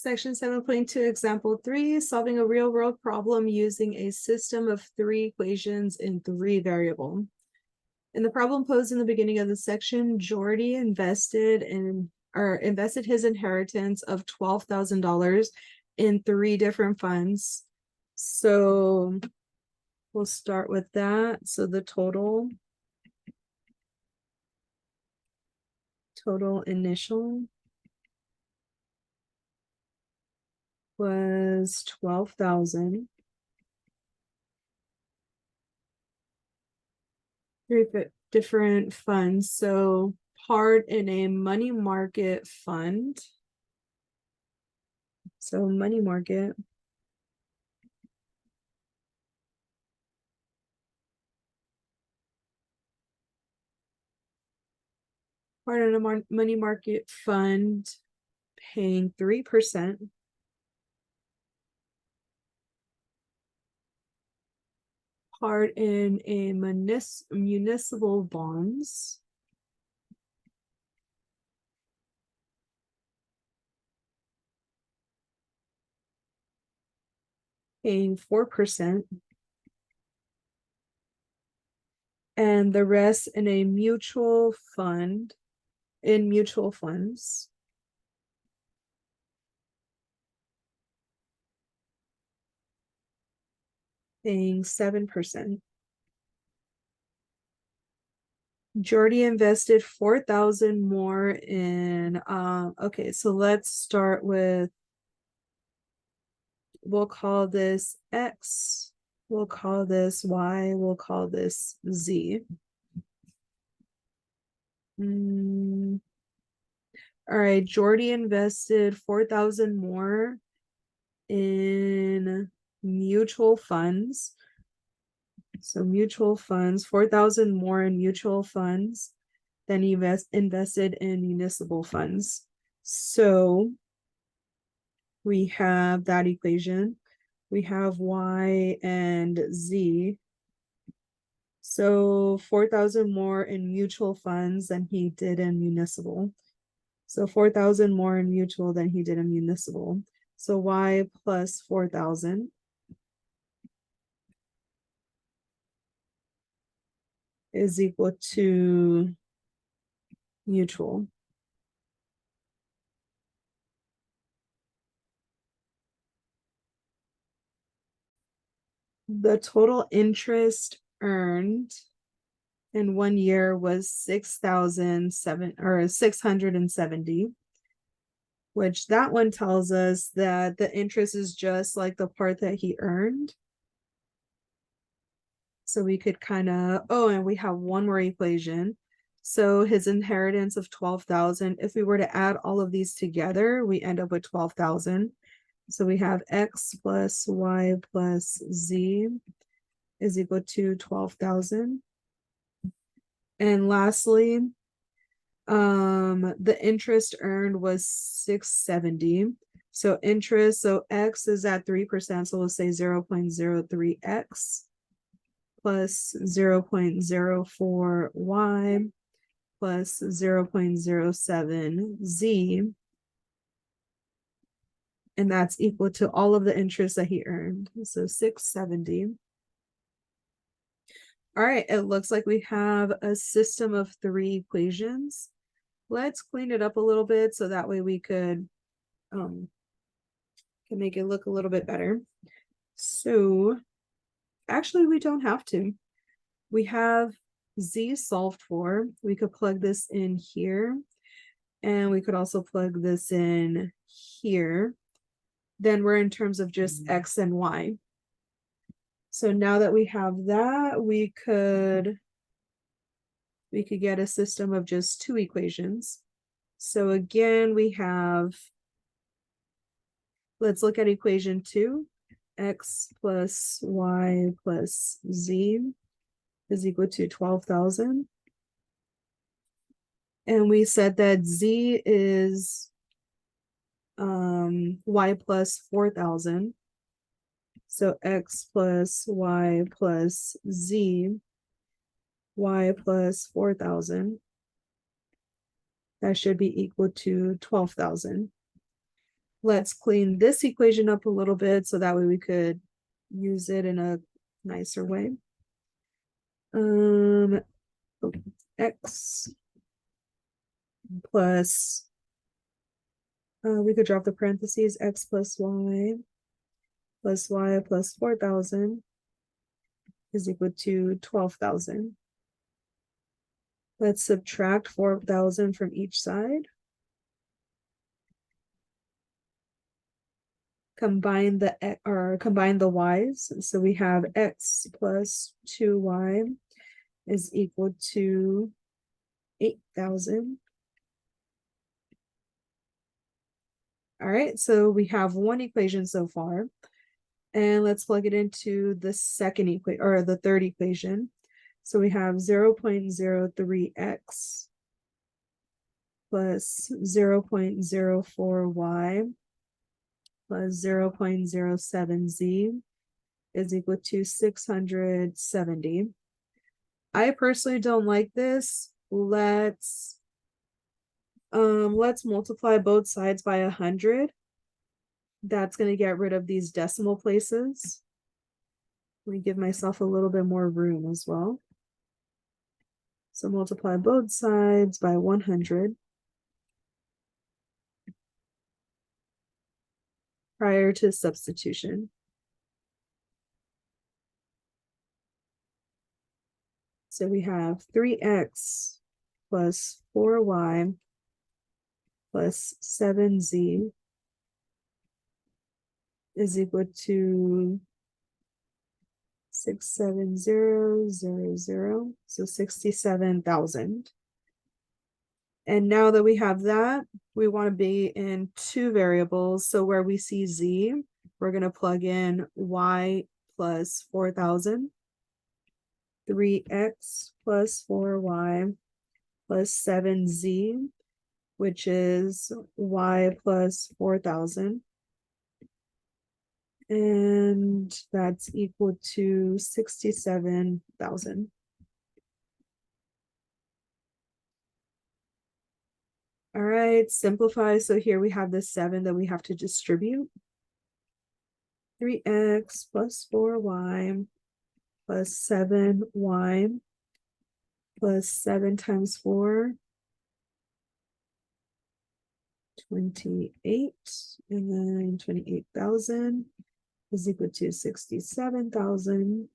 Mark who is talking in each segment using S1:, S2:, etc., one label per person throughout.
S1: Section 7.2, example 3, solving a real-world problem using a system of 3 equations in 3 variables. In the problem posed in the beginning of the section, Jordy invested his inheritance of $12,000 in 3 different funds. So we'll start with that. So the total initial was 12,000. 3 different funds. So part in a money market fund. So money market. Part in a money market fund paying 3%. Part in a municipal bonds. Paying 4%. And the rest in a mutual fund, in mutual funds. Paying 7%. Jordy invested 4,000 more in, okay, so let's start with, we'll call this X, we'll call this Y, we'll call this Z. All right, Jordy invested 4,000 more in mutual funds. So mutual funds, 4,000 more in mutual funds than he invested in municipal funds. So we have that equation. We have Y and Z. So 4,000 more in mutual funds than he did in municipal. So 4,000 more in mutual than he did in municipal. So Y plus 4,000 is equal to mutual. The total interest earned in 1 year was 670, which that one tells us that the interest is just like the part that he earned. So we could kind of, oh, and we have one more equation. So his inheritance of 12,000, if we were to add all of these together, we end up with 12,000. So we have X plus Y plus Z is equal to 12,000. And lastly, the interest earned was 670. So interest, so X is at 3%, so we'll say 0.03X plus 0.04Y plus 0.07Z. And that's equal to all of the interest that he earned. So 670. All right, it looks like we have a system of 3 equations. Let's clean it up a little bit so that way we could can make it look a little bit better. So actually we don't have to. We have Z solved for. We could plug this in here, and we could also plug this in here. Then we're in terms of just X and Y. So now that we have that, we could get a system of just 2 equations. So again, we have, let's look at equation 2. X plus Y plus Z is equal to 12,000. And we said that Z is Y plus 4,000. So X plus Y plus Z, Y plus 4,000. That should be equal to 12,000. Let's clean this equation up a little bit so that way we could use it in a nicer way. X plus, we could drop the parentheses, x plus y 4,000 is equal to 12,000. Let's subtract 4,000 from each side. Combine the y's. So we have x plus 2y is equal to 8,000. All right, so we have one equation so far. And let's plug it into the second equation, or the third equation. So we have 0.03x plus 0.04y plus 0.07z is equal to 670. I personally don't like this. Let's multiply both sides by 100. That's going to get rid of these decimal places. Let me give myself a little bit more room as well. So multiply both sides by 100 prior to substitution. So we have 3x plus 4y plus 7z is equal to 67000, so 67,000. And now that we have that, we want to be in two variables. So where we see z, we're going to plug in y plus 4,000, 3x plus 4y plus 7z, which is y plus 4,000. And that's equal to 67,000. All right, simplify. So here we have the 7 that we have to distribute. 3x plus 4y plus 7y plus 7 times 4, 28, and then 28,000 is equal to 67,000.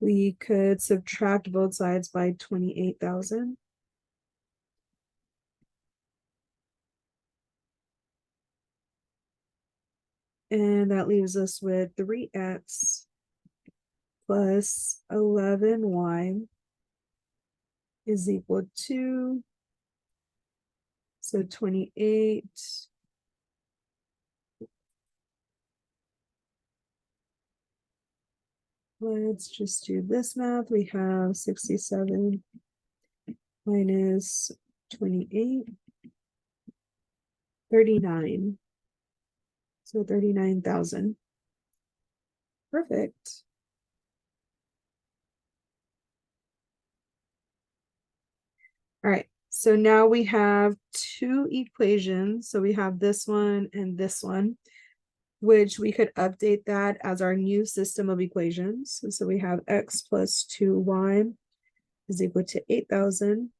S1: We could subtract both sides by 28,000. And that leaves us with 3x plus 11y is equal to, so 28. Let's just do this math. We have 67 minus 28, 39. So 39,000. Perfect. All right, so now we have two equations. So we have this one and this one, which we could update that as our new system of equations. So we have x plus 2y is equal to 8,000.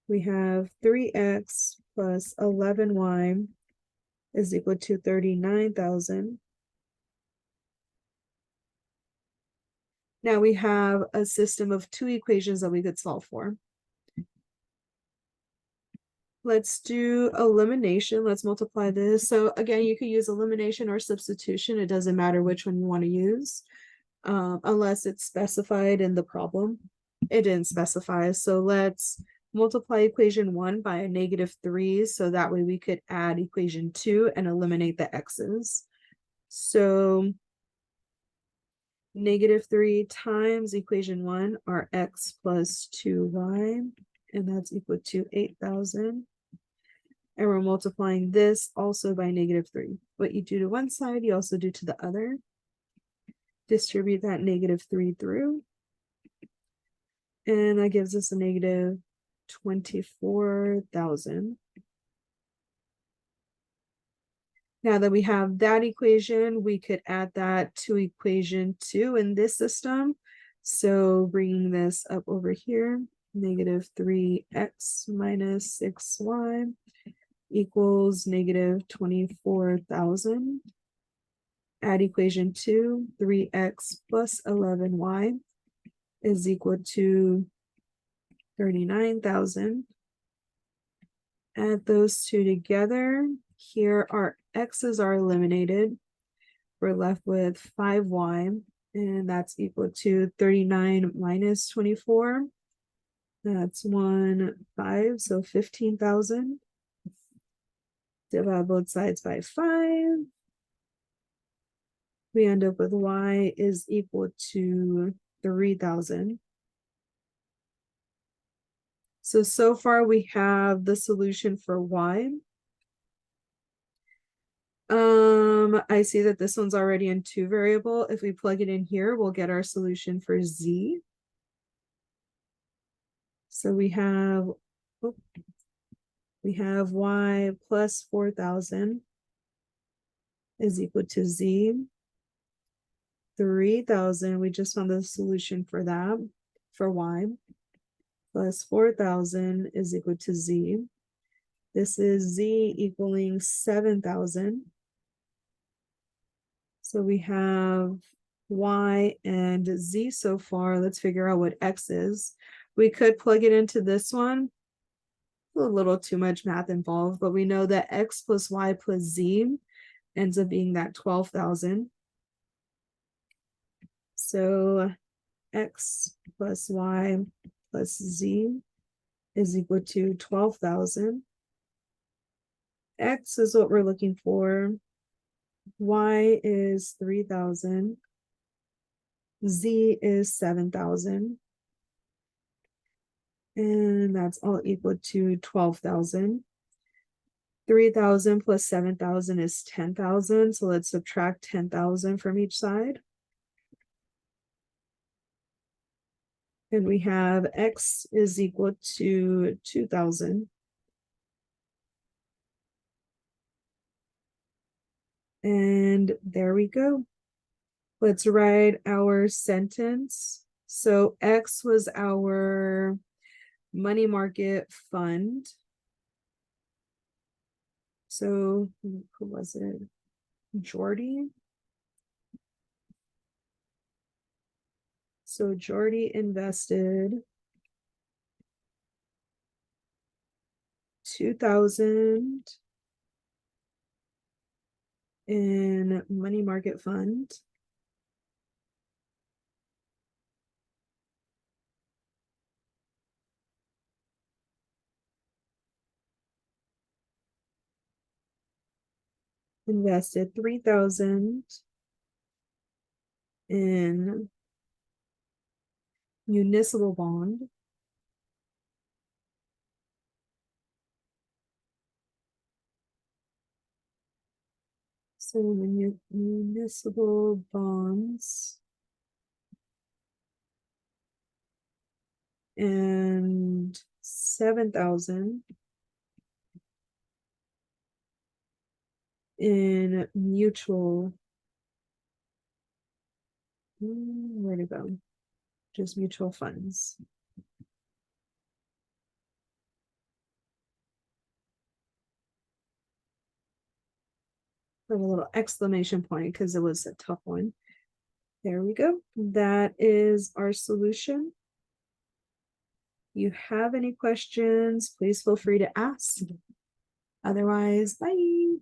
S1: We have 3x plus 11y is equal to 39,000. Now we have a system of two equations that we could solve for. Let's do elimination. Let's multiply this. So again, you could use elimination or substitution. It doesn't matter which one you want to use, unless it's specified in the problem. It didn't specify. So let's multiply equation 1 by a -3. So that way we could add equation 2 and eliminate the x's. So -3 times equation 1 are x plus 2y, and that's equal to 8,000. And we're multiplying this also by -3. What you do to one side, you also do to the other. Distribute that -3 through. And that gives us a -24,000. Now that we have that equation, we could add that to equation 2 in this system. So bringing this up over here, negative 3x minus 6y equals negative 24,000. Add equation 2, 3x plus 11y is equal to 39,000. Add those two together. Here our x's are eliminated. We're left with 5y, and that's equal to 39 minus 24. That's 5, so 15,000. Divide both sides by 5. We end up with y is equal to 3,000. So far we have the solution for y. I see that this one's already in 2 variable. If we plug it in here, we'll get our solution for z. So we have y plus 4,000 is equal to z. 3,000, we just found the solution for that, for y, plus 4,000 is equal to z. This is z equaling 7,000. So we have y and z so far. Let's figure out what x is. We could plug it into this one. A little too much math involved, but we know that x plus y plus z ends up being that 12,000. So x plus y plus z is equal to 12,000. X is what we're looking for. Y is 3,000. Z is 7,000. And that's all equal to 12,000. 3,000 plus 7,000 is 10,000. So let's subtract 10,000 from each side. And we have x is equal to 2,000. And there we go. Let's write our sentence. So X was our money market fund. So who was it? Jordy. So Jordy invested 2,000 in money market fund. Invested 3,000 in municipal bond. So municipal bonds. And 7,000 in mutual, where to go? Just mutual funds. Put a little exclamation point because it was a tough one. There we go. That is our solution. You have any questions, please feel free to ask. Otherwise, bye.